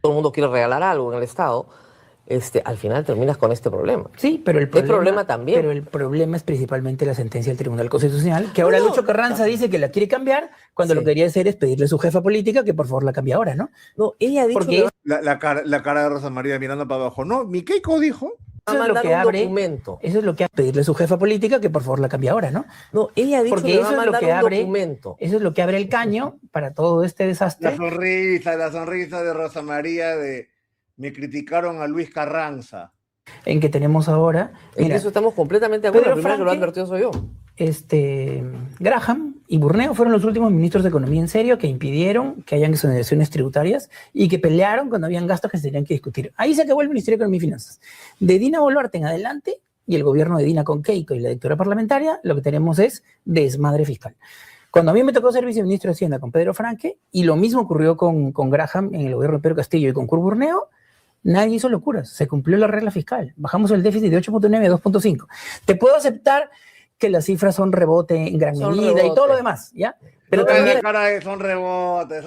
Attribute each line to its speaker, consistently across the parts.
Speaker 1: todo el mundo quiere regalar algo en el Estado, al final terminas con este problema.
Speaker 2: Sí, pero
Speaker 1: el problema también.
Speaker 2: Pero el problema es principalmente la sentencia del Tribunal Constitucional, que ahora
Speaker 1: No,
Speaker 2: Lucho Carranza dice que la quiere cambiar, cuando lo que quería hacer es pedirle a su jefa política que por favor la cambie ahora, ¿no?
Speaker 1: No, ella ha dicho
Speaker 2: Porque
Speaker 3: la cara de Rosa María mirando para abajo. No, mi Keiko dijo.
Speaker 1: va a mandar un documento.
Speaker 2: Eso es lo que hace pedirle a su jefa política que por favor la cambie ahora, ¿no?
Speaker 1: No, ella ha dicho
Speaker 2: porque
Speaker 1: que
Speaker 2: eso
Speaker 1: va a mandar un documento.
Speaker 2: Eso es lo que abre el caño para todo este desastre.
Speaker 3: La sonrisa de Rosa María de me criticaron a Luis Carranza.
Speaker 2: En que tenemos ahora.
Speaker 1: En eso estamos completamente de acuerdo. El primero que lo ha advertido soy yo.
Speaker 2: Graham y Burneo fueron los últimos ministros de Economía en serio que impidieron que hayan exoneraciones tributarias y que pelearon cuando habían gastos que se tenían que discutir. Ahí se acabó el Ministerio de Economía y Finanzas. De Dina Boluarte en adelante, y el gobierno de Dina con Keiko y la dictadura parlamentaria, lo que tenemos es desmadre fiscal. Cuando a mí me tocó ser viceministro de Hacienda con Pedro Franque, y lo mismo ocurrió con Graham en el gobierno de Pedro Castillo y con Kurt Burneo, nadie hizo locuras, se cumplió la regla fiscal. Bajamos el déficit de 8.9 a 2.5. Te puedo aceptar que las cifras son rebote en gran medida y todo lo demás, ¿ya?
Speaker 3: Pero también la cara de son rebotes.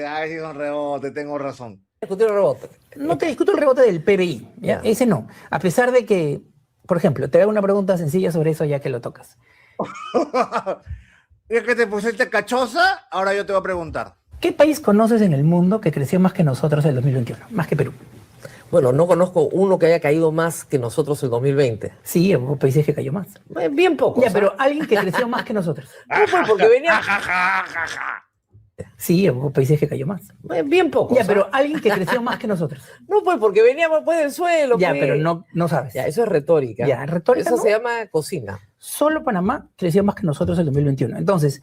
Speaker 3: Ay, sí, son rebotes, tengo razón.
Speaker 1: Discutir el rebote.
Speaker 2: No te discuto el rebote del PBI, ¿ya? Ese no. A pesar de que, por ejemplo, te hago una pregunta sencilla sobre eso ya que lo tocas.
Speaker 3: Ya que te pusiste cachosa, ahora yo te voy a preguntar.
Speaker 2: ¿Qué país conoces en el mundo que creció más que nosotros en el 2021? Más que Perú.
Speaker 1: Bueno, no conozco uno que haya caído más que nosotros el 2020.
Speaker 2: Sí, hubo países que cayó más.
Speaker 1: Bien poco.
Speaker 2: Ya, pero alguien que creció más que nosotros.
Speaker 1: No fue porque venía...
Speaker 2: Sí, hubo países que cayó más.
Speaker 1: Bien poco.
Speaker 2: Ya, pero alguien que creció más que nosotros.
Speaker 1: No, pues porque veníamos pues del suelo.
Speaker 2: Ya,
Speaker 1: pues.
Speaker 2: pero no sabes.
Speaker 1: Ya, eso es retórica.
Speaker 2: Ya, retórica.
Speaker 1: Eso
Speaker 2: ¿no?
Speaker 1: se llama cocina.
Speaker 2: Solo Panamá creció más que nosotros en el 2021. Entonces,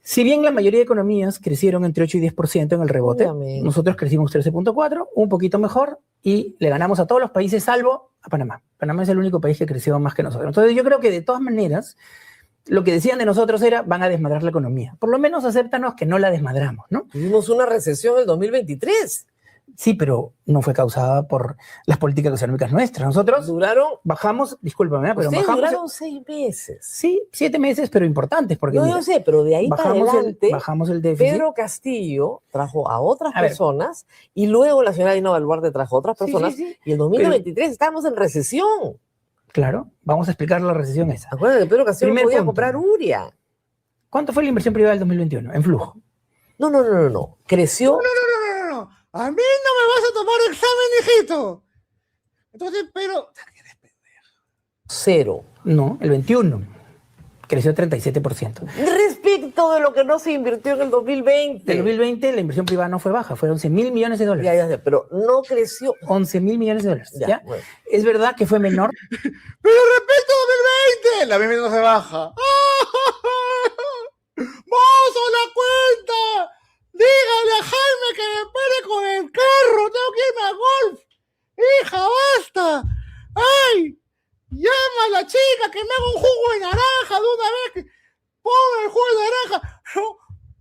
Speaker 2: si bien la mayoría de economías crecieron entre 8 y 10% en el rebote, obviamente, nosotros crecimos 13.4, un poquito mejor, y le ganamos a todos los países salvo a Panamá. Panamá es el único país que creció más que nosotros. Entonces yo creo que de todas maneras, lo que decían de nosotros era, van a desmadrar la economía. Por lo menos acéptanos que no la desmadramos, ¿no?
Speaker 1: Tuvimos una recesión en el 2023.
Speaker 2: Sí, pero no fue causada por las políticas económicas nuestras. Nosotros bajamos, discúlpame, pero bajamos.
Speaker 1: Duraron 6 meses.
Speaker 2: Sí, 7 meses, pero importantes. Porque
Speaker 1: no, yo sé, pero de ahí para adelante,
Speaker 2: bajamos el déficit.
Speaker 1: Pedro Castillo trajo a otras personas y luego la señora Dina Boluarte trajo a otras personas y en 2023 estábamos en recesión.
Speaker 2: Claro, vamos a explicar la recesión esa.
Speaker 1: Acuérdate que Pedro Castillo no podía comprar uria.
Speaker 2: ¿Cuánto fue la inversión privada del 2021 en flujo?
Speaker 1: No. Creció.
Speaker 3: No. A mí no me vas a tomar examen, hijito. Entonces, pero...
Speaker 1: Cero.
Speaker 2: No, el 21. Creció 37%.
Speaker 1: Respecto de lo que no se invirtió en el 2020.
Speaker 2: En el 2020 la inversión privada no fue baja, fueron 11.000 millones de dólares.
Speaker 1: Ya, pero no creció.
Speaker 2: 11.000 millones de dólares. ¿Ya? Bueno. Es verdad que fue menor.
Speaker 3: Pero respecto a 2020, la misma no se baja. ¡Mozo, la cuenta! Dígale a Jaime que me pare con el carro, tengo que irme a golf. Hija, basta. ¡Ay! Llama a la chica que me haga un jugo de naranja de una vez. Ponme el jugo de naranja.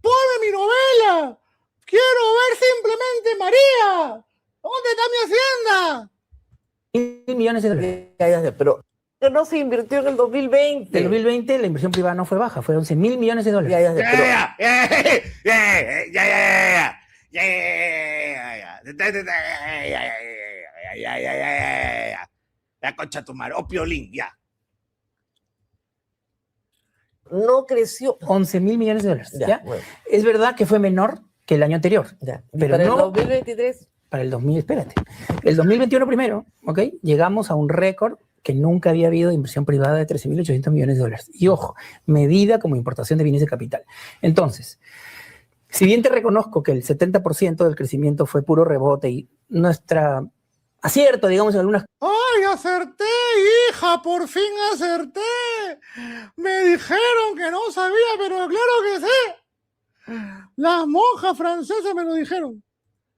Speaker 3: Ponme mi novela. Quiero ver Simplemente María. ¿Dónde está mi hacienda?
Speaker 2: 1.000 millones de dólares.
Speaker 1: Ya, pero que no se invirtió en el 2020.
Speaker 2: En el 2020 la inversión privada no fue baja, fueron 11.000 millones de dólares.
Speaker 3: La concha tu madre, Piolín, ya.
Speaker 1: No creció.
Speaker 2: 11.000 millones de dólares. ¿Ya? Bueno. Es verdad que fue menor que el año anterior.
Speaker 1: Ya.
Speaker 2: Pero
Speaker 1: para
Speaker 2: no,
Speaker 1: el 2023.
Speaker 2: Para el 2000, espérate. El 2021 primero, ¿ok? Llegamos a un récord que nunca había habido de inversión privada de 13.800 millones de dólares. Y ojo, medida como importación de bienes de capital. Entonces, si bien te reconozco que el 70% del crecimiento fue puro rebote y nuestra acierto, digamos, en algunas...
Speaker 3: ¡Ay, acerté, hija! ¡Por fin acerté! Me dijeron que no sabía, pero claro que sé. Las monjas francesas me lo dijeron.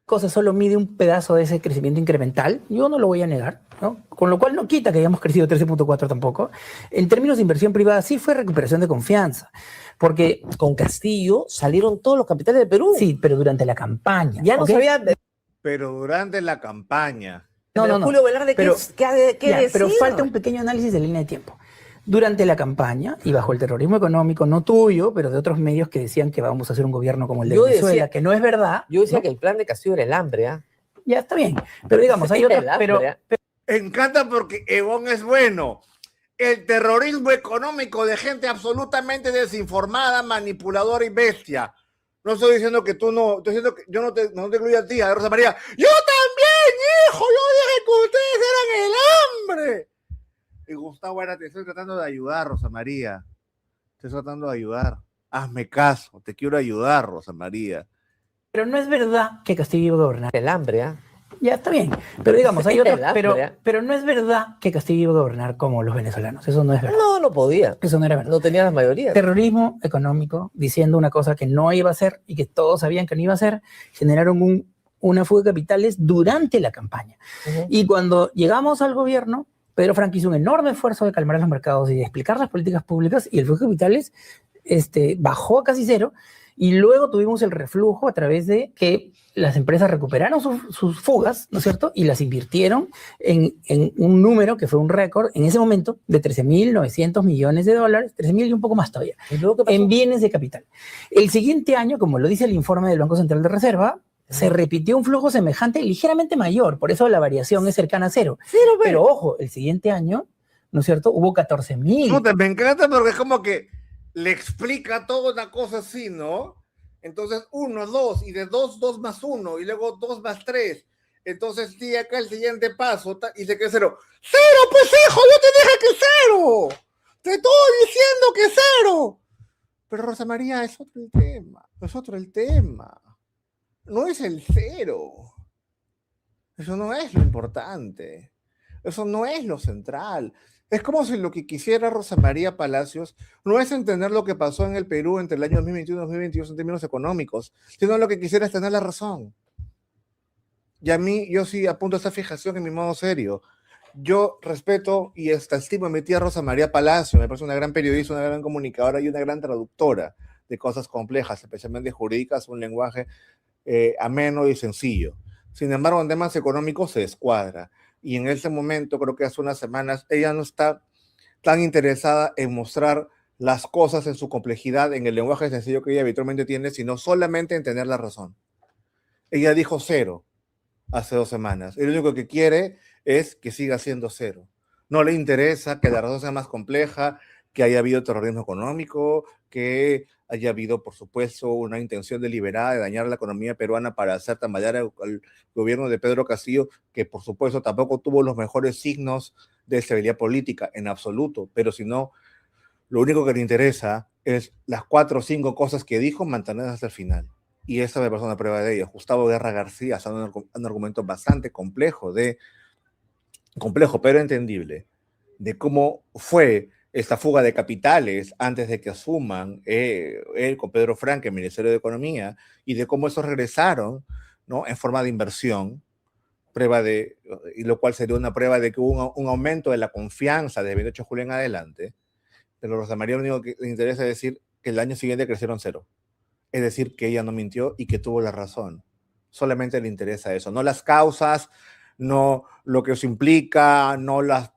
Speaker 2: Cosa solo mide un pedazo de ese crecimiento incremental, yo no lo voy a negar, ¿no? Con lo cual no quita que hayamos crecido 13.4 tampoco. En términos de inversión privada sí fue recuperación de confianza, porque
Speaker 1: con Castillo salieron todos los capitales de Perú.
Speaker 2: Sí, pero durante la campaña.
Speaker 1: Ya no sabía...
Speaker 3: Pero durante la campaña.
Speaker 2: No.
Speaker 1: Julio Velarde, ¿qué decir?
Speaker 2: Pero falta un pequeño análisis de línea de tiempo. durante la campaña y bajo el terrorismo económico, no tuyo, pero de otros medios que decían que vamos a hacer un gobierno como el de Venezuela, que no es verdad.
Speaker 1: Yo decía
Speaker 2: ¿no?
Speaker 1: que el plan de Castillo era el hambre, ¿ah?
Speaker 2: Ya está bien, pero digamos, hay otros, pero
Speaker 3: encanta porque Evón es bueno. El terrorismo económico de gente absolutamente desinformada, manipuladora y bestia. No estoy diciendo que tú no, estoy diciendo que yo no te incluyo a ti, a Rosa María. ¡Yo también, hijo! Yo dije que ustedes eran el hambre. Y Gustavo, ahora te estoy tratando de ayudar, Rosa María. Te estoy tratando de ayudar. Hazme caso, te quiero ayudar, Rosa María.
Speaker 2: Pero no es verdad que Castillo iba a gobernar.
Speaker 1: El hambre, ¿ah?
Speaker 2: Ya está bien, pero digamos, hay otros, pero no es verdad que Castillo iba a gobernar como los venezolanos, eso no es verdad.
Speaker 1: No, no podía.
Speaker 2: Eso no era verdad.
Speaker 1: No tenía la mayoría.
Speaker 2: Terrorismo económico, diciendo una cosa que no iba a hacer y que todos sabían que no iba a hacer, generaron una fuga de capitales durante la campaña. Y cuando llegamos al gobierno, Pedro Franco hizo un enorme esfuerzo de calmar los mercados y de explicar las políticas públicas, y el flujo de capitales bajó a casi cero, y luego tuvimos el reflujo a través de que las empresas recuperaron sus fugas, ¿no es cierto? Y las invirtieron en un número que fue un récord en ese momento de 13.900 millones de dólares, 13.000 y un poco más todavía, en bienes de capital. El siguiente año, como lo dice el informe del Banco Central de Reserva, se repitió un flujo semejante ligeramente mayor, por eso la variación es cercana a cero. Pero ojo, el siguiente año, ¿no es cierto? Hubo 14.000.
Speaker 3: Me encanta porque es como que le explica toda una cosa así, ¿no? Entonces, 1, 2, y de 2, 2 más 1, y luego 2 más 3. Entonces, sí, acá el siguiente paso, y se queda 0. ¡Cero, pues, hijo! ¡Yo te dije que 0! ¡Te estoy diciendo que 0! Pero, Rosa María, es otro el tema. Es otro el tema. No es el 0. Eso no es lo importante. Eso no es lo central. Es como si lo que quisiera Rosa María Palacios no es entender lo que pasó en el Perú entre el año 2021 y 2022 en términos económicos, sino lo que quisiera es tener la razón. Y a mí, yo sí apunto a esta fijación en mi modo serio. Yo respeto y hasta estimo a mi tía Rosa María Palacios, me parece una gran periodista, una gran comunicadora y una gran traductora de cosas complejas, especialmente jurídicas, un lenguaje ameno y sencillo. Sin embargo, en temas económicos se descuadra. Y en ese momento, creo que hace unas semanas, ella no está tan interesada en mostrar las cosas en su complejidad, en el lenguaje sencillo que ella habitualmente tiene, sino solamente en tener la razón. Ella dijo 0 hace 2 semanas. Y lo único que quiere es que siga siendo 0. No le interesa que la razón sea más compleja, que haya habido terrorismo económico, que haya habido, por supuesto, una intención deliberada de dañar la economía peruana para hacer tambalear al gobierno de Pedro Castillo, que por supuesto tampoco tuvo los mejores signos de estabilidad política en absoluto, pero si no, lo único que le interesa es las 4 o 5 cosas que dijo, mantenerlas hasta el final. Y esta me parece una prueba de ello. Gustavo Guerra García está dando un argumento bastante complejo, pero entendible, de cómo fue esta fuga de capitales antes de que asuman él con Pedro Franco el Ministerio de Economía, y de cómo esos regresaron, ¿no?, en forma de inversión, y lo cual sería una prueba de que hubo un aumento de la confianza de 28 de julio en adelante. Pero Rosa María lo único que le interesa es decir que el año siguiente crecieron 0. Es decir, que ella no mintió y que tuvo la razón. Solamente le interesa eso, no las causas, no lo que eso implica, no las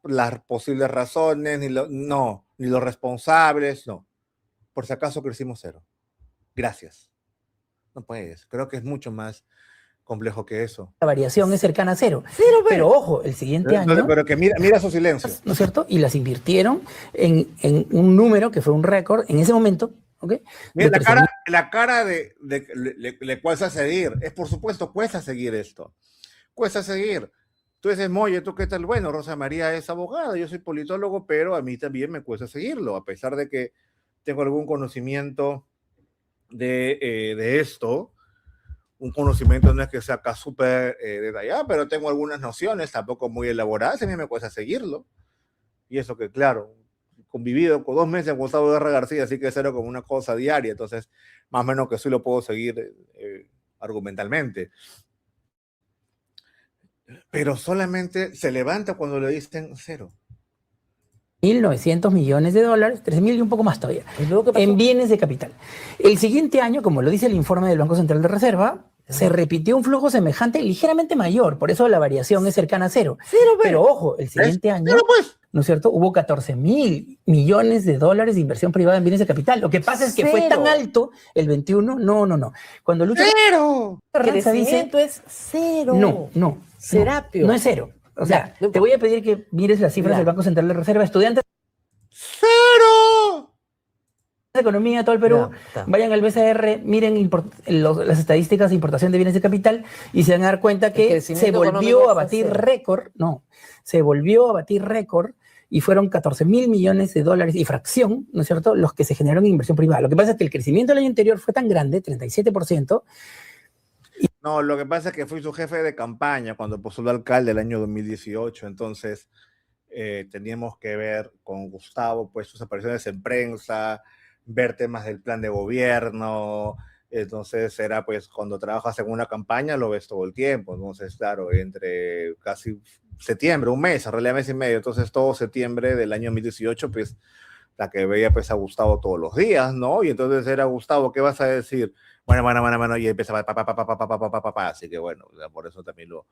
Speaker 3: posibles razones, ni los responsables, no. Por si acaso crecimos 0. Gracias. No puedes. Creo que es mucho más complejo que eso.
Speaker 2: La variación es cercana a 0. Pero ojo, el siguiente año...
Speaker 3: Pero que mira su silencio.
Speaker 2: ¿No es cierto? Y las invirtieron en un número que fue un récord en ese momento. ¿Okay?
Speaker 3: Mira, la cara de le cuesta seguir. Es por supuesto, cuesta seguir esto. Cuesta seguir. Tú dices, Moye, ¿tú qué tal? Bueno, Rosa María es abogada, yo soy politólogo, pero a mí también me cuesta seguirlo, a pesar de que tengo algún conocimiento de esto. Un conocimiento no es que sea acá súper detallado, pero tengo algunas nociones, tampoco muy elaboradas, a mí me cuesta seguirlo. Y eso que, claro, convivido con 2 meses con Gustavo Guerra García, así que es como una cosa diaria, entonces más o menos que sí lo puedo seguir argumentalmente. Pero solamente se levanta cuando le dicen 0.
Speaker 2: 1.900 millones de dólares, 13.000 y un poco más todavía, en bienes de capital. El siguiente año, como lo dice el informe del Banco Central de Reserva, se repitió un flujo semejante ligeramente mayor, por eso la variación es cercana a 0. Pero ojo, el siguiente año... ¿no es cierto? Hubo 14.000 millones de dólares de inversión privada en bienes de capital. Lo que pasa es que fue tan alto el 21, no. Cuando Lucho
Speaker 3: ¡Cero!
Speaker 1: El crecimiento es cero.
Speaker 2: no.
Speaker 1: Serapio.
Speaker 2: No es cero. O sea,
Speaker 1: Ya,
Speaker 2: te voy a pedir que mires las cifras
Speaker 1: Ya.
Speaker 2: del Banco Central de Reserva. Estudiantes
Speaker 3: ¡Cero!
Speaker 2: de economía de todo el Perú,
Speaker 1: Ya, está.
Speaker 2: vayan al BCR, miren las estadísticas de importación de bienes de capital y se van a dar cuenta que
Speaker 1: crecimiento
Speaker 2: se volvió
Speaker 1: económico
Speaker 2: a
Speaker 1: está
Speaker 2: batir
Speaker 1: cero.
Speaker 2: récord, se volvió a batir récord y fueron 14.000 millones de dólares y fracción, ¿no es cierto?, los que se generaron en inversión privada. Lo que pasa es que el crecimiento del año anterior fue tan grande, 37%.
Speaker 3: No, lo que pasa es que fui su jefe de campaña cuando postuló alcalde el año 2018, entonces teníamos que ver con Gustavo pues sus apariciones en prensa, ver temas del plan de gobierno, entonces era pues cuando trabajas en una campaña lo ves todo el tiempo, entonces claro, entre casi septiembre, un mes, en realidad mes y medio, entonces todo septiembre del año 2018 pues la que veía pues a Gustavo todos los días, ¿no? Y entonces era Gustavo, ¿qué vas a decir? Bueno, y empezaba así que bueno, por eso también lo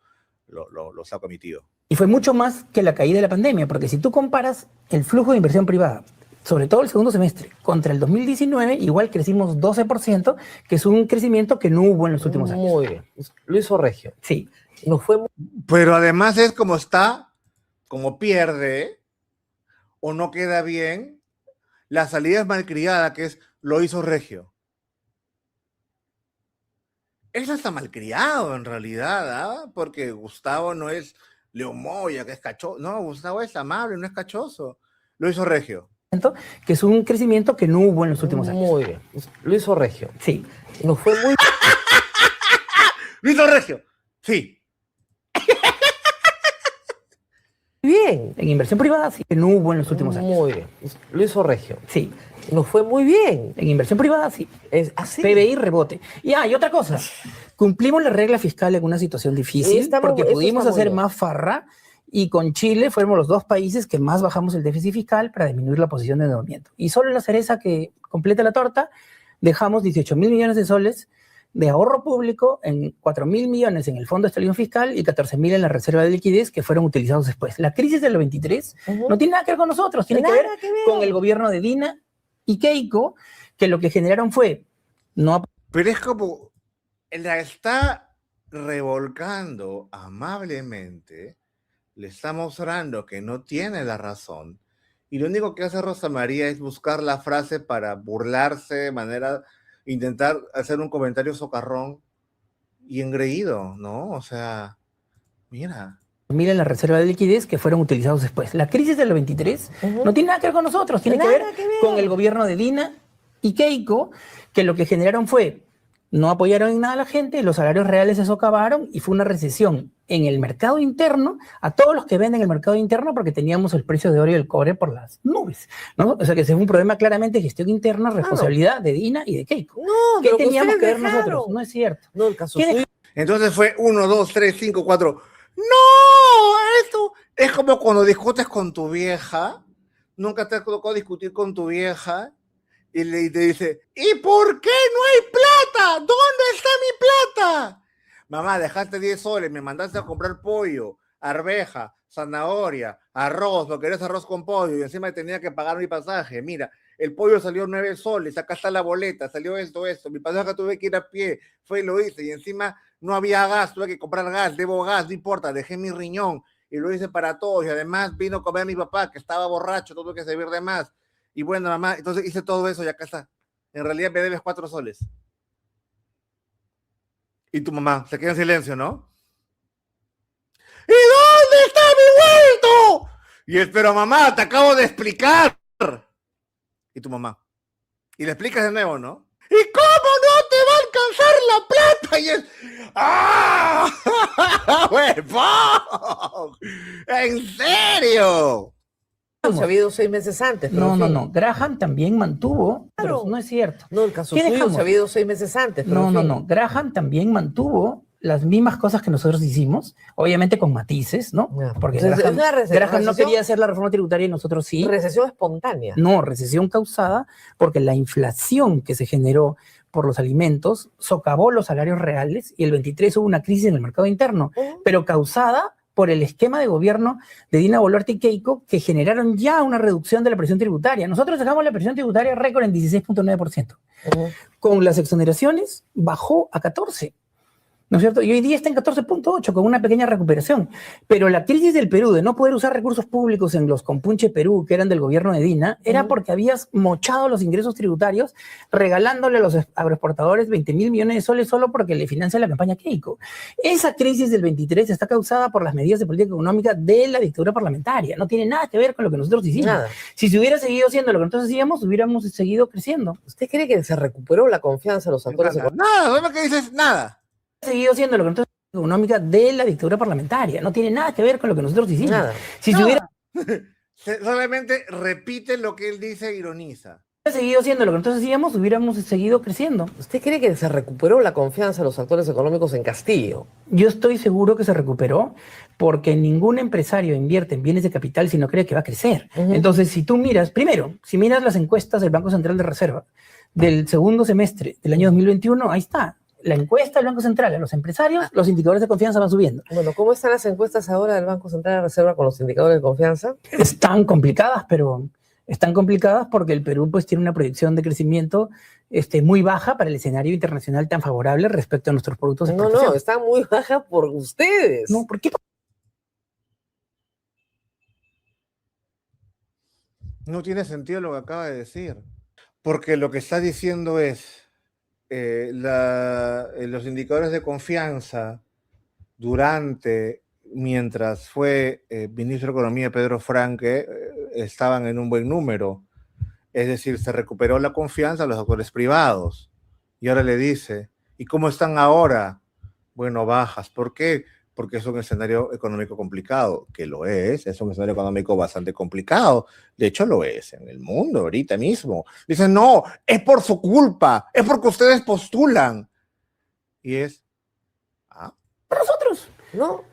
Speaker 3: saco a mi tío.
Speaker 2: Y fue mucho más que la caída de la pandemia, porque si tú comparas el flujo de inversión privada, sobre todo el segundo semestre, contra el 2019, igual crecimos 12%, que es un crecimiento que no hubo en los últimos años.
Speaker 1: Muy bien. Lo hizo Regio.
Speaker 2: Sí.
Speaker 1: Nos fue muy
Speaker 3: Pero además es como está, como pierde, o no queda bien, la salida es malcriada, que es lo hizo Regio. Eso está malcriado en realidad, ¿ah? Porque Gustavo no es Leo Moya, que es cachoso. No, Gustavo es amable, no es cachoso. Lo hizo Regio.
Speaker 2: Que es un crecimiento que no hubo en los últimos años.
Speaker 1: muy bien. Lo hizo Regio.
Speaker 2: Sí.
Speaker 1: Nos fue muy
Speaker 3: ¡Lo hizo Regio! Sí.
Speaker 1: bien.
Speaker 2: En inversión privada, sí, que no hubo en los últimos años.
Speaker 1: Muy bien. Lo hizo Regio.
Speaker 2: Sí.
Speaker 1: Nos fue muy bien.
Speaker 2: En inversión privada, sí.
Speaker 1: Es así.
Speaker 2: PBI rebote. Y otra cosa. Cumplimos la regla fiscal en una situación difícil porque pudimos hacer más farra y con Chile fuimos los dos países que más bajamos el déficit fiscal para disminuir la posición de endeudamiento. Y solo la cereza que completa la torta, dejamos 18.000 millones de soles de ahorro público, en 4.000 millones en el Fondo de Estabilización Fiscal y 14.000 en la reserva de liquidez que fueron utilizados después. La crisis del 23 no tiene nada que ver con nosotros, tiene que ver con el gobierno de Dina y Keiko, que lo que generaron fue no.
Speaker 3: Pero es como la está revolcando amablemente, le está mostrando que no tiene la razón, y lo único que hace Rosa María es buscar la frase para burlarse de manera, intentar hacer un comentario socarrón y engreído, ¿no? O sea, mira.
Speaker 2: Miren la reserva de liquidez que fueron utilizados después. La crisis del 23 no tiene nada que ver con nosotros, tiene que ver con el gobierno de Dina y Keiko, que lo que generaron fue no apoyaron en nada a la gente, los salarios reales se socavaron y fue una recesión en el mercado interno a todos los que venden en el mercado interno porque teníamos el precio de oro y el cobre por las nubes, ¿no? O sea que ese fue un problema claramente de gestión interna, responsabilidad de Dina y de Keiko.
Speaker 1: No,
Speaker 2: ¿Qué teníamos que ver nosotros? No es cierto.
Speaker 1: No, el caso suyo.
Speaker 3: Entonces fue 1, 2, 3, 5, 4. ¡No! Esto es como cuando discutes con tu vieja. Nunca te ha tocado discutir con tu vieja y te dice, ¿y por qué no hay plata? ¿Dónde está mi plata? Mamá, dejaste 10 soles, me mandaste a comprar pollo, arveja, zanahoria, arroz, porque eres arroz con pollo y encima tenía que pagar mi pasaje. Mira, el pollo salió 9 soles, acá está la boleta, salió esto, mi pasaje tuve que ir a pie, fue y lo hice, y encima no había gas, tuve que comprar gas, debo gas, no importa, dejé mi riñón y lo hice para todos, y además vino a comer a mi papá que estaba borracho, tuve que servir de más. Y bueno, mamá, entonces hice todo eso y acá está. En realidad me debes 4 soles. Y tu mamá se queda en silencio, ¿no? ¿Y dónde está mi vuelto? Y espero, mamá, te acabo de explicar. Y tu mamá. Y le explicas de nuevo, ¿no? ¿Y cómo no te va a alcanzar la plata? Y es... ¡Ah! ¡Huevón! ¿En serio?
Speaker 1: Se había ido 6 meses antes.
Speaker 2: Pero no. Graham también mantuvo, pero no es cierto.
Speaker 1: No, el caso suyo se había ido 6 meses antes. Pero
Speaker 2: no. Graham también mantuvo las mismas cosas que nosotros hicimos, obviamente con matices, ¿no?
Speaker 1: Porque
Speaker 2: Graham no quería hacer la reforma tributaria y nosotros sí.
Speaker 1: Recesión espontánea.
Speaker 2: No, recesión causada porque la inflación que se generó por los alimentos socavó los salarios reales y el 23 hubo una crisis en el mercado interno, pero causada por el esquema de gobierno de Dina Boluarte y Keiko, que generaron ya una reducción de la presión tributaria. Nosotros sacamos la presión tributaria récord en 16.9%. Con las exoneraciones bajó a 14%. ¿No es cierto? Y hoy día está en 14.8 con una pequeña recuperación. Pero la crisis del Perú de no poder usar recursos públicos en los Compunche Perú, que eran del gobierno de Dina, era porque habías mochado los ingresos tributarios regalándole a los agroexportadores 20.000 millones de soles solo porque le financia la campaña Keiko. Esa crisis del 23 está causada por las medidas de política económica de la dictadura parlamentaria. No tiene nada que ver con lo que nosotros hicimos. Nada. Si se hubiera seguido haciendo lo que nosotros hacíamos, hubiéramos seguido creciendo.
Speaker 1: ¿Usted cree que se recuperó la confianza de los actores económicos?
Speaker 3: Nada, ¿sabes que dices? Nada.
Speaker 2: Seguido siendo lo que nosotros económica de la dictadura parlamentaria. No tiene nada que ver con lo que nosotros hicimos.
Speaker 1: Nada.
Speaker 2: Si se hubiera
Speaker 3: solamente repite lo que él dice e ironiza.
Speaker 2: seguido haciendo lo que nosotros hacíamos, hubiéramos seguido creciendo.
Speaker 1: ¿Usted cree que se recuperó la confianza de los actores económicos en Castillo?
Speaker 2: Yo estoy seguro que se recuperó porque ningún empresario invierte en bienes de capital si no cree que va a crecer. Entonces, si tú miras, primero, si miras las encuestas del Banco Central de Reserva del segundo semestre del año 2021, ahí está. La encuesta del Banco Central a los empresarios, los indicadores de confianza van subiendo.
Speaker 1: Bueno, ¿cómo están las encuestas ahora del Banco Central de Reserva con los indicadores de confianza?
Speaker 2: Están complicadas, pero están complicadas porque el Perú pues tiene una proyección de crecimiento muy baja para el escenario internacional tan favorable respecto a nuestros productos de exportación.
Speaker 1: No, está muy baja por ustedes.
Speaker 2: No, ¿por qué?
Speaker 3: No tiene sentido lo que acaba de decir. Porque lo que está diciendo es los indicadores de confianza mientras fue ministro de Economía Pedro Franque, estaban en un buen número. Es decir, se recuperó la confianza de los actores privados. Y ahora le dice, ¿y cómo están ahora? Bueno, bajas. ¿Por qué? Porque es un escenario económico complicado, que lo es un escenario económico bastante complicado. De hecho, lo es en el mundo ahorita mismo. Dicen, no, es por su culpa, es porque ustedes postulan. Y es,
Speaker 2: ¿por nosotros?
Speaker 1: No.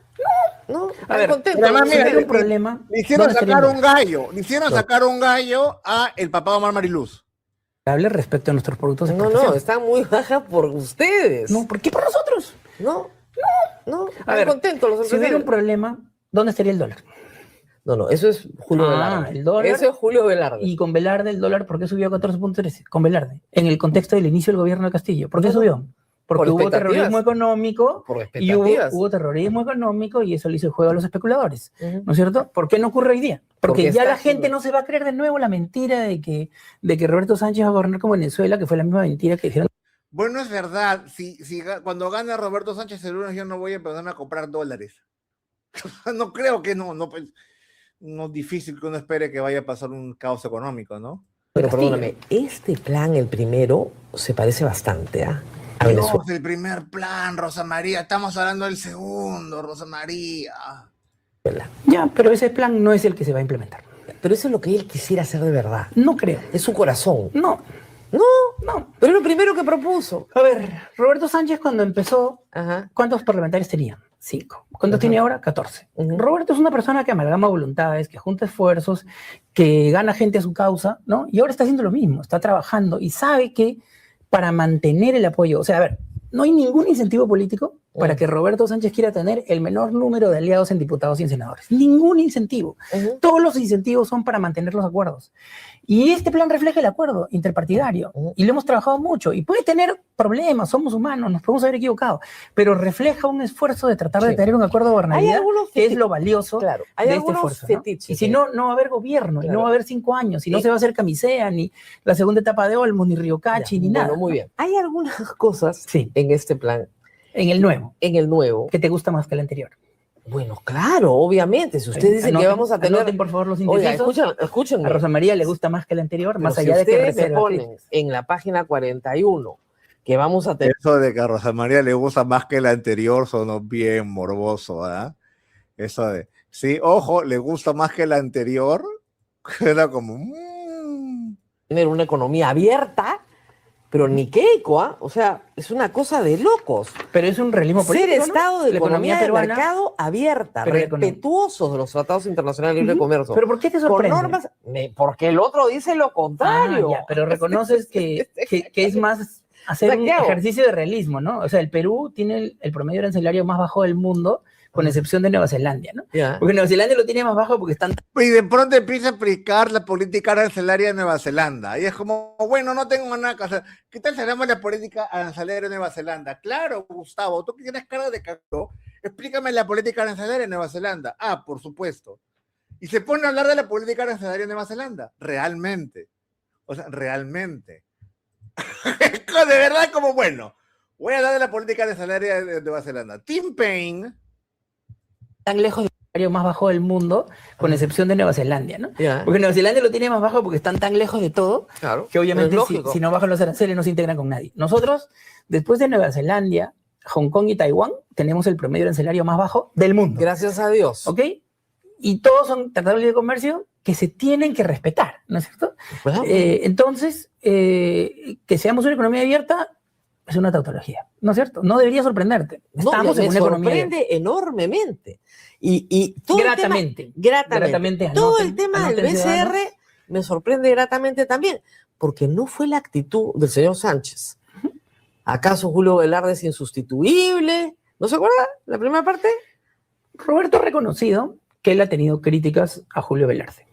Speaker 2: A ver,
Speaker 1: contento.
Speaker 2: Además, mira, un problema.
Speaker 3: Le hicieron sacar un gallo a el papá de Omar Mariluz.
Speaker 2: Hable respecto a nuestros productos de exportación.
Speaker 1: No, está muy baja por ustedes.
Speaker 2: No, ¿por qué por nosotros?
Speaker 1: No.
Speaker 2: A ver,
Speaker 1: contento los
Speaker 2: si hubiera un problema, ¿dónde estaría el dólar?
Speaker 1: No, eso es Julio Velarde.
Speaker 2: El dólar.
Speaker 1: Eso es Julio Velarde.
Speaker 2: Y con Velarde el dólar, ¿por qué subió a 14.13? Con Velarde, en el contexto del inicio del gobierno de Castillo. ¿Por qué subió? Porque hubo terrorismo económico y hubo terrorismo económico y eso le hizo el juego a los especuladores, ¿no es cierto? ¿Por qué no ocurre hoy día? Porque ya la gente no se va a creer de nuevo la mentira de que Roberto Sánchez va a gobernar como Venezuela, que fue la misma mentira que dijeron.
Speaker 3: Bueno, es verdad. Cuando gane Roberto Sánchez el lunes, yo no voy a empezar a comprar dólares. No creo que no es difícil que uno espere que vaya a pasar un caos económico, ¿no?
Speaker 1: Pero perdóname, este plan, el primero, se parece bastante a
Speaker 3: Venezuela. No, es el primer plan, Rosa María. Estamos hablando del segundo, Rosa María.
Speaker 2: Ya, pero ese plan no es el que se va a implementar.
Speaker 1: Pero eso es lo que él quisiera hacer de verdad.
Speaker 2: No creo.
Speaker 1: Es su corazón.
Speaker 2: No.
Speaker 1: Pero es lo primero que propuso.
Speaker 2: A ver, Roberto Sánchez cuando empezó, ¿cuántos parlamentarios tenía? 5. ¿Cuántos tiene ahora? 14. Roberto es una persona que amalgama voluntades, que junta esfuerzos, que gana gente a su causa, ¿no? Y ahora está haciendo lo mismo, está trabajando y sabe que para mantener el apoyo, o sea, a ver, no hay ningún incentivo político para que Roberto Sánchez quiera tener el menor número de aliados en diputados y en senadores. Ningún incentivo. Todos los incentivos son para mantener los acuerdos. Y este plan refleja el acuerdo interpartidario. Y lo hemos trabajado mucho. Y puede tener problemas, somos humanos, nos podemos haber equivocado, pero refleja un esfuerzo de tratar de tener un acuerdo de gobernabilidad que es lo valioso de este esfuerzo, ¿no? Y si no, no va a haber gobierno, y no va a haber 5 años, y no se va a hacer Camisea, ni la segunda etapa de Olmos, ni Riocachi, ni nada.
Speaker 1: Muy bien. Hay algunas cosas en este plan.
Speaker 2: En el nuevo.
Speaker 1: ¿Que
Speaker 2: te gusta más que el anterior?
Speaker 1: Bueno, claro, obviamente. Si usted dice que vamos a tener...
Speaker 2: Anoten, por favor, los indecisos.
Speaker 1: Oiga, escúchenme.
Speaker 2: A Rosa María le gusta más que el anterior,
Speaker 1: pero
Speaker 2: más allá de que
Speaker 1: ustedes se ponen en la página 41 que vamos a tener...
Speaker 3: Eso de que a Rosa María le gusta más que el anterior sonó bien morboso, ¿ah? Eso de... Sí, ojo, le gusta más que el anterior. Era como...
Speaker 1: Tener una economía abierta... Pero ni Keiko, ¿ah? O sea, es una cosa de locos.
Speaker 2: Pero es un realismo político,
Speaker 1: ser estado de
Speaker 2: la
Speaker 1: economía
Speaker 2: peruana,
Speaker 1: de mercado abierta, respetuosos de los tratados internacionales de libre comercio.
Speaker 2: ¿Pero por qué te sorprende?
Speaker 1: Con normas, porque el otro dice lo contrario.
Speaker 2: Ya, pero reconoces que es más hacer un ejercicio de realismo, ¿no? O sea, el Perú tiene el promedio arancelario más bajo del mundo, con excepción de Nueva Zelanda, ¿no?
Speaker 1: Ya.
Speaker 2: Porque Nueva Zelanda lo tiene más bajo porque están...
Speaker 3: Y de pronto empieza a aplicar la política arancelaria de Nueva Zelanda. Y es como, bueno, no tengo nada que hacer. ¿Qué tal si hablamos de la política arancelaria de Nueva Zelanda? Claro, Gustavo, tú que tienes cara de cacto, explícame la política arancelaria de Nueva Zelanda. Ah, por supuesto. Y se pone a hablar de la política arancelaria de Nueva Zelanda. Realmente. O sea, realmente. De verdad, como bueno. Voy a hablar de la política arancelaria de Nueva Zelanda. Tim Paine.
Speaker 2: tan lejos del salario más bajo del mundo, con excepción de Nueva Zelanda, ¿no?
Speaker 1: Ya.
Speaker 2: Porque Nueva Zelanda lo tiene más bajo porque están tan lejos de todo,
Speaker 1: Claro.
Speaker 2: que obviamente
Speaker 1: Es
Speaker 2: si,
Speaker 1: lógico.
Speaker 2: si no bajan los aranceles no se integran con nadie. Nosotros, después de Nueva Zelanda, Hong Kong y Taiwán, tenemos el promedio arancelario más bajo del mundo.
Speaker 1: Gracias a Dios.
Speaker 2: ¿Ok? Y todos son tratados de libre comercio que se tienen que respetar, ¿no es cierto?
Speaker 1: Bueno,
Speaker 2: Entonces, que seamos una economía abierta es una tautología, ¿no es cierto? No debería sorprenderte.
Speaker 1: no,
Speaker 2: Estamos
Speaker 1: me
Speaker 2: en una economía abierta.
Speaker 1: sorprende enormemente. Y todo
Speaker 2: Gratamente.
Speaker 1: el tema, gratamente. Todo
Speaker 2: Anoten,
Speaker 1: el tema del
Speaker 2: anoten, ciudadanos.
Speaker 1: BCR me sorprende gratamente también, porque no fue la actitud del señor Sánchez. ¿Acaso Julio Velarde es insustituible? ¿No se acuerda la primera parte?
Speaker 2: Roberto ha reconocido que él ha tenido críticas a Julio Velarde.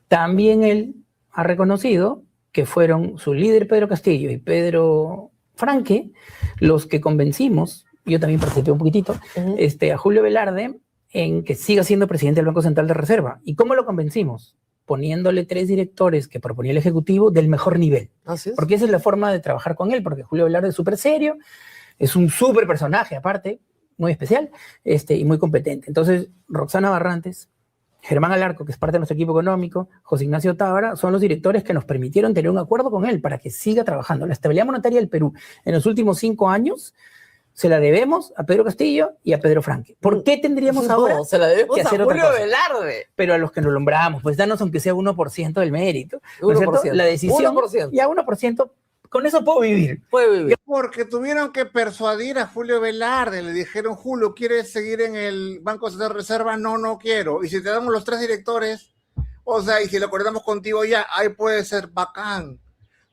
Speaker 2: También él ha reconocido que fueron su líder Pedro Castillo y Pedro Franque los que convencimos, yo también participé un poquitito, a Julio Velarde en que siga siendo presidente del Banco Central de Reserva. ¿Y cómo lo convencimos? Poniéndole 3 directores que proponía el Ejecutivo del mejor nivel.
Speaker 1: Así es.
Speaker 2: Porque esa es la forma de trabajar con él, porque Julio Velarde es súper serio, es un súper personaje aparte, muy especial y muy competente. Entonces, Roxana Barrantes, Germán Alarco, que es parte de nuestro equipo económico, José Ignacio Tábara, son los directores que nos permitieron tener un acuerdo con él para que siga trabajando. La estabilidad monetaria del Perú en los últimos 5 años se la debemos a Pedro Castillo y a Pedro Franque. ¿Por qué tendríamos ahora
Speaker 1: se la debemos
Speaker 2: que
Speaker 1: a
Speaker 2: hacer otra
Speaker 1: Julio
Speaker 2: cosa?
Speaker 1: Velarde?
Speaker 2: Pero a los que nos nombramos, pues danos aunque sea 1% del mérito, ¿no es cierto?
Speaker 1: 1%.
Speaker 2: La decisión,
Speaker 1: 1%.
Speaker 2: ya 1%, con eso puedo vivir.
Speaker 1: Puede vivir.
Speaker 3: Porque tuvieron que persuadir a Julio Velarde. Le dijeron, Julio, ¿quieres seguir en el Banco Central de Reserva? No, no quiero. Y si te damos los 3 directores, o sea, y si lo acordamos contigo ya, ahí puede ser bacán.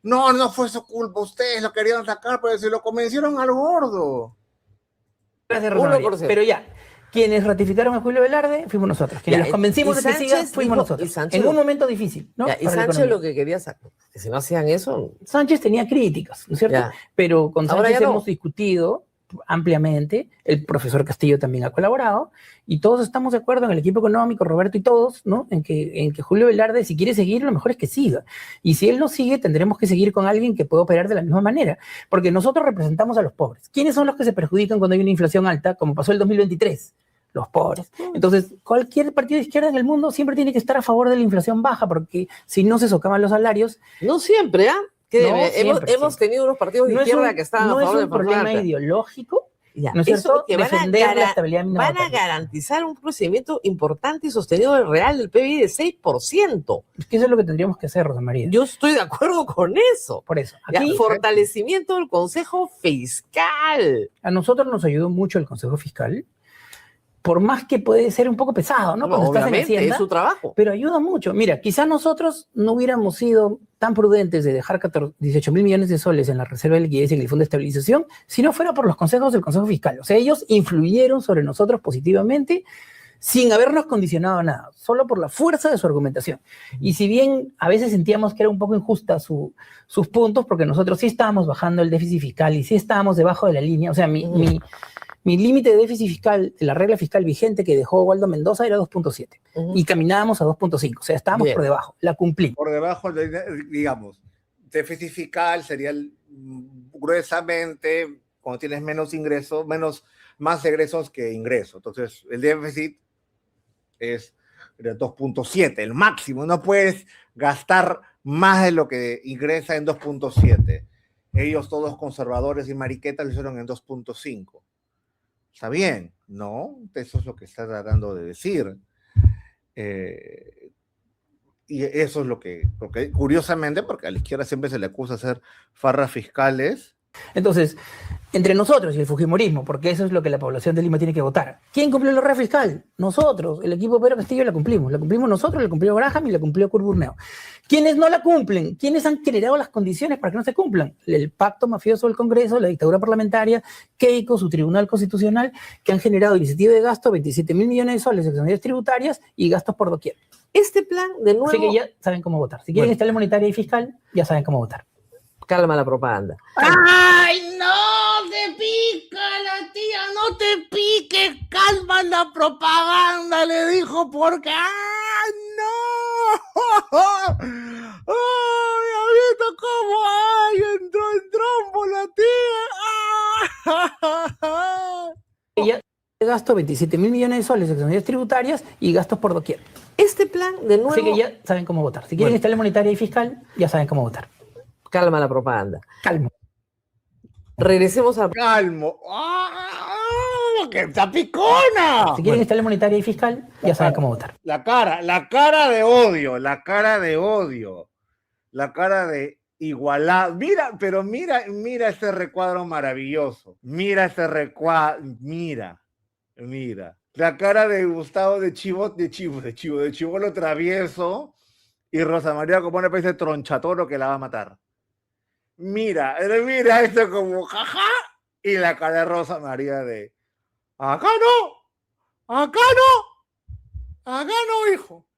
Speaker 3: No, no fue su culpa. Ustedes lo querían sacar, pero se lo convencieron al gordo.
Speaker 2: Gracias, Rosa María.
Speaker 1: 1%.
Speaker 2: Pero ya, quienes ratificaron a Julio Velarde fuimos nosotros. Quienes
Speaker 1: Ya,
Speaker 2: los convencimos
Speaker 1: y
Speaker 2: de que siga
Speaker 1: Sánchez
Speaker 2: fuimos
Speaker 1: dijo-
Speaker 2: nosotros.
Speaker 1: y Sánchez
Speaker 2: En
Speaker 1: lo-
Speaker 2: un momento difícil, ¿no?
Speaker 1: Ya, y
Speaker 2: Para la
Speaker 1: Sánchez
Speaker 2: economía.
Speaker 1: lo que quería sacar, que si no hacían eso,
Speaker 2: Sánchez tenía críticas, ¿no es cierto?
Speaker 1: ya.
Speaker 2: Pero con
Speaker 1: Ahora
Speaker 2: Sánchez
Speaker 1: ya no.
Speaker 2: hemos discutido ampliamente, el profesor Castillo también ha colaborado, y todos estamos de acuerdo en el equipo económico, Roberto y todos, ¿no? En que Julio Velarde, si quiere seguir, lo mejor es que siga. Y si él no sigue, tendremos que seguir con alguien que pueda operar de la misma manera, porque nosotros representamos a los pobres. ¿Quiénes son los que se perjudican cuando hay una inflación alta, como pasó el 2023? Los pobres. Entonces, cualquier partido de izquierda en el mundo siempre tiene que estar a favor de la inflación baja, porque si no se socavan los salarios,
Speaker 1: No siempre, ¿ah? Que
Speaker 2: No, siempre,
Speaker 1: hemos tenido unos partidos de
Speaker 2: no es
Speaker 1: izquierda
Speaker 2: un,
Speaker 1: que estaban
Speaker 2: no
Speaker 1: a
Speaker 2: es
Speaker 1: favor
Speaker 2: un
Speaker 1: de la
Speaker 2: problema
Speaker 1: inflación alta.
Speaker 2: ideológico,
Speaker 1: Ya,
Speaker 2: ¿no es
Speaker 1: eso
Speaker 2: cierto?
Speaker 1: que
Speaker 2: Defender la estabilidad mínima.
Speaker 1: van a garantizar un crecimiento importante y sostenido del real del PIB de 6%.
Speaker 2: Es que eso es lo que tendríamos que hacer, Rosa María.
Speaker 1: Yo estoy de acuerdo con eso.
Speaker 2: Por eso,
Speaker 1: Ya,
Speaker 2: aquí
Speaker 1: fortalecimiento del Consejo Fiscal.
Speaker 2: a nosotros nos ayudó mucho el Consejo Fiscal, por más que puede ser un poco pesado, ¿no? Cuando estás en
Speaker 1: Obviamente,
Speaker 2: Hacienda,
Speaker 1: es su trabajo.
Speaker 2: pero ayuda mucho. Mira, quizás nosotros no hubiéramos sido tan prudentes de dejar 18.000 millones de soles en la reserva de liquidez y en el fondo de estabilización si no fuera por los consejos del Consejo Fiscal. O sea, ellos influyeron sobre nosotros positivamente sin habernos condicionado nada, solo por la fuerza de su argumentación. Y si bien a veces sentíamos que era un poco injusta sus puntos, porque nosotros sí estábamos bajando el déficit fiscal y sí estábamos debajo de la línea, o sea, mi límite de déficit fiscal, de la regla fiscal vigente que dejó Waldo Mendoza era 2.7 y caminábamos a 2.5, o sea, estábamos
Speaker 1: Bien.
Speaker 2: por debajo, la cumplimos.
Speaker 3: Por debajo, digamos, déficit fiscal sería gruesamente cuando tienes menos ingresos, más egresos que ingresos. Entonces, el déficit es de 2.7, el máximo. No puedes gastar más de lo que ingresa en 2.7. Ellos, todos conservadores y mariquetas, lo hicieron en 2.5. Está bien, ¿no? Eso es lo que está tratando de decir. Y eso es lo que, porque curiosamente, porque a la izquierda siempre se le acusa de hacer farras fiscales,
Speaker 2: Entonces, entre nosotros y el fujimorismo, porque eso es lo que la población de Lima tiene que votar. ¿Quién cumplió la red fiscal? Nosotros, el equipo Pedro Castillo la cumplimos. La cumplimos nosotros, la cumplió Graham y la cumplió Kurt Burneo. ¿Quiénes no la cumplen? ¿Quiénes han generado las condiciones para que no se cumplan? El pacto mafioso del Congreso, la dictadura parlamentaria, Keiko, su Tribunal Constitucional, que han generado iniciativa de gasto, 27.000 millones de soles, exenciones tributarias y gastos por doquier.
Speaker 1: Este plan, de nuevo...
Speaker 2: Así que ya saben cómo votar. Si quieren estabilidad monetaria y fiscal, ya saben cómo votar.
Speaker 1: Calma la propaganda.
Speaker 3: ¡Ay, no! ¡Te pica la tía! ¡No te piques! ¡Calma la propaganda! Le dijo porque... ¡Ay, no! ¡Ay, ha visto cómo! ¡Ay, entró en trompo la tía!
Speaker 2: Ya gasto 27.000 millones de soles, exenciones tributarias y gastos por doquier.
Speaker 1: Este plan, de nuevo...
Speaker 2: Así que ya saben cómo votar. Si quieren estabilidad monetaria y fiscal, ya saben cómo votar.
Speaker 1: Calma la propaganda.
Speaker 2: Calmo.
Speaker 1: Regresemos a...
Speaker 3: ¡Calmo! ¡Ah! ¡Que está picona!
Speaker 2: Si quieren estabilidad monetaria y fiscal, ya saben cómo votar.
Speaker 3: La cara de odio, la cara de odio, la cara de igualdad. Mira, pero mira este recuadro maravilloso. Mira este recuadro, mira. La cara de Gustavo de Chibolo travieso y Rosa María Copone parece tronchatoro que la va a matar. Mira esto como jaja y la cara de Rosa María de acá no, hijo.